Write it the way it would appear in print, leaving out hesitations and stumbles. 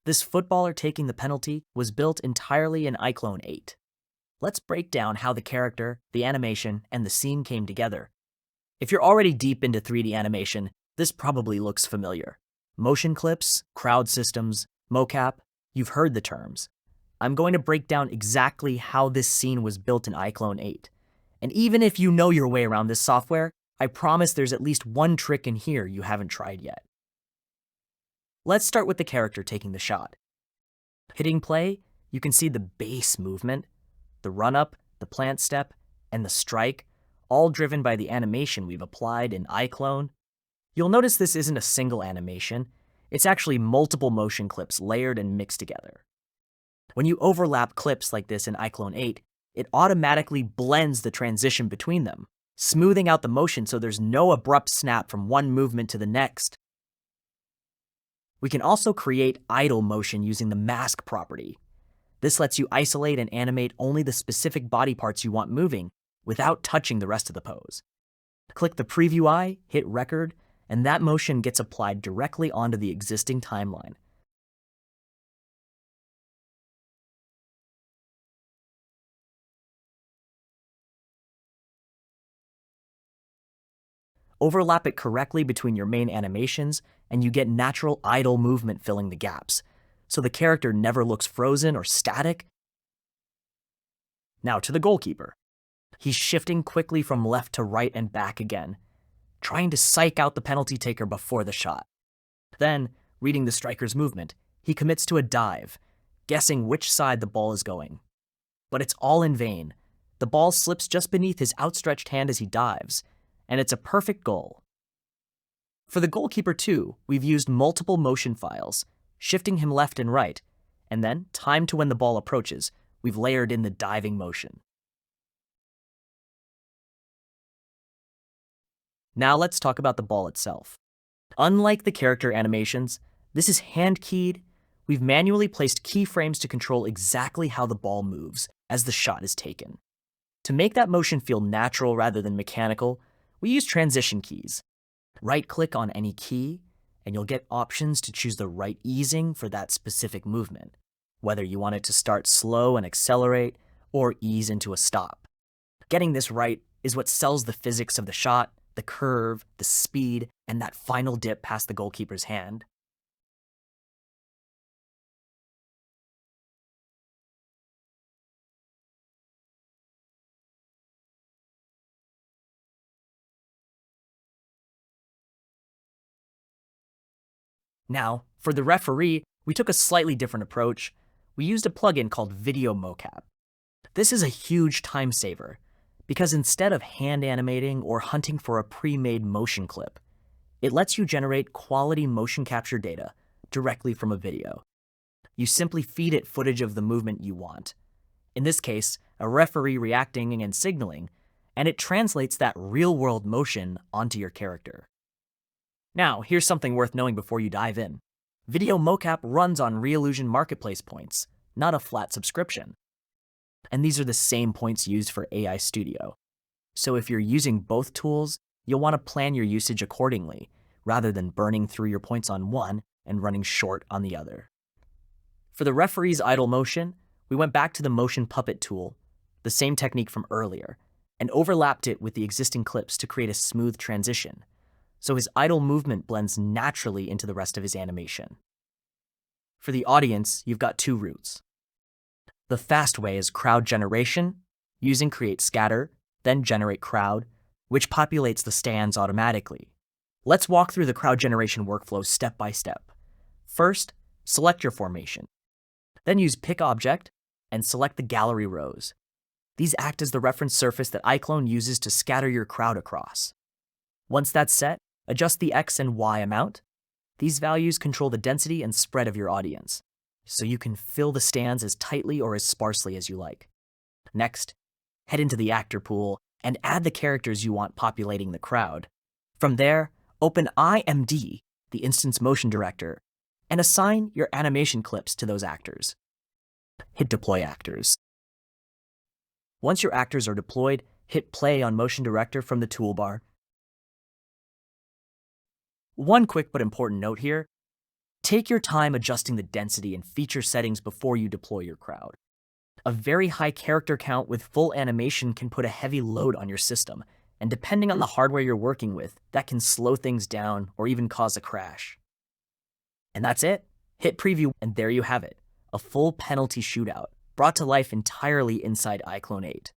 This footballer taking the penalty was built entirely in iClone 8. Let's break down how the character, the animation, and the scene came together. If you're already deep into 3D animation, this probably looks familiar. Motion clips, crowd systems, mocap, you've heard the terms. I'm going to break down exactly how this scene was built in iClone 8. And even if you know your way around this software, I promise there's at least one trick in here you haven't tried yet. Let's start with the character taking the shot. Hitting play, you can see the base movement, the run-up, the plant step, and the strike, all driven by the animation we've applied in iClone. You'll notice this isn't a single animation, it's actually multiple motion clips layered and mixed together. When you overlap clips like this in iClone 8, it automatically blends the transition between them, smoothing out the motion so there's no abrupt snap from one movement to the next. We can also create idle motion using the mask property. This lets you isolate and animate only the specific body parts you want moving without touching the rest of the pose. Click the preview eye, hit record, and that motion gets applied directly onto the existing timeline. Overlap it correctly between your main animations, and you get natural idle movement filling the gaps, so the character never looks frozen or static. Now to the goalkeeper. He's shifting quickly from left to right and back again, trying to psych out the penalty taker before the shot. Then, reading the striker's movement, he commits to a dive, guessing which side the ball is going. But it's all in vain. The ball slips just beneath his outstretched hand as he dives, and it's a perfect goal. For the goalkeeper too, we've used multiple motion files, shifting him left and right, and then, timed to when the ball approaches, we've layered in the diving motion. Now let's talk about the ball itself. Unlike the character animations, this is hand-keyed. We've manually placed keyframes to control exactly how the ball moves as the shot is taken. To make that motion feel natural rather than mechanical, we use transition keys. Right-click on any key, and you'll get options to choose the right easing for that specific movement, whether you want it to start slow and accelerate, or ease into a stop. Getting this right is what sells the physics of the shot, the curve, the speed, and that final dip past the goalkeeper's hand. Now, for the referee, we took a slightly different approach. We used a plugin called Video Mocap. This is a huge time saver, because instead of hand animating or hunting for a pre-made motion clip, it lets you generate quality motion capture data directly from a video. You simply feed it footage of the movement you want. In this case, a referee reacting and signaling, and it translates that real-world motion onto your character. Now, here's something worth knowing before you dive in. Video Mocap runs on Reallusion Marketplace points, not a flat subscription. And these are the same points used for AI Studio. So if you're using both tools, you'll want to plan your usage accordingly, rather than burning through your points on one and running short on the other. For the referee's idle motion, we went back to the motion puppet tool, the same technique from earlier, and overlapped it with the existing clips to create a smooth transition, so his idle movement blends naturally into the rest of his animation. For the audience, you've got two routes. The fast way is crowd generation, using create scatter, then generate crowd, which populates the stands automatically. Let's walk through the crowd generation workflow step by step. First, select your formation. Then use pick object and select the gallery rows. These act as the reference surface that iClone uses to scatter your crowd across. Once that's set, adjust the X and Y amount. These values control the density and spread of your audience, so you can fill the stands as tightly or as sparsely as you like. Next, head into the actor pool and add the characters you want populating the crowd. From there, open IMD, the instance motion director, and assign your animation clips to those actors. Hit deploy actors. Once your actors are deployed, hit play on motion director from the toolbar. One quick but important note here. Take your time adjusting the density and feature settings before you deploy your crowd. A very high character count with full animation can put a heavy load on your system, and depending on the hardware you're working with, that can slow things down or even cause a crash. And that's it. Hit preview, and there you have it, a full penalty shootout, brought to life entirely inside iClone 8.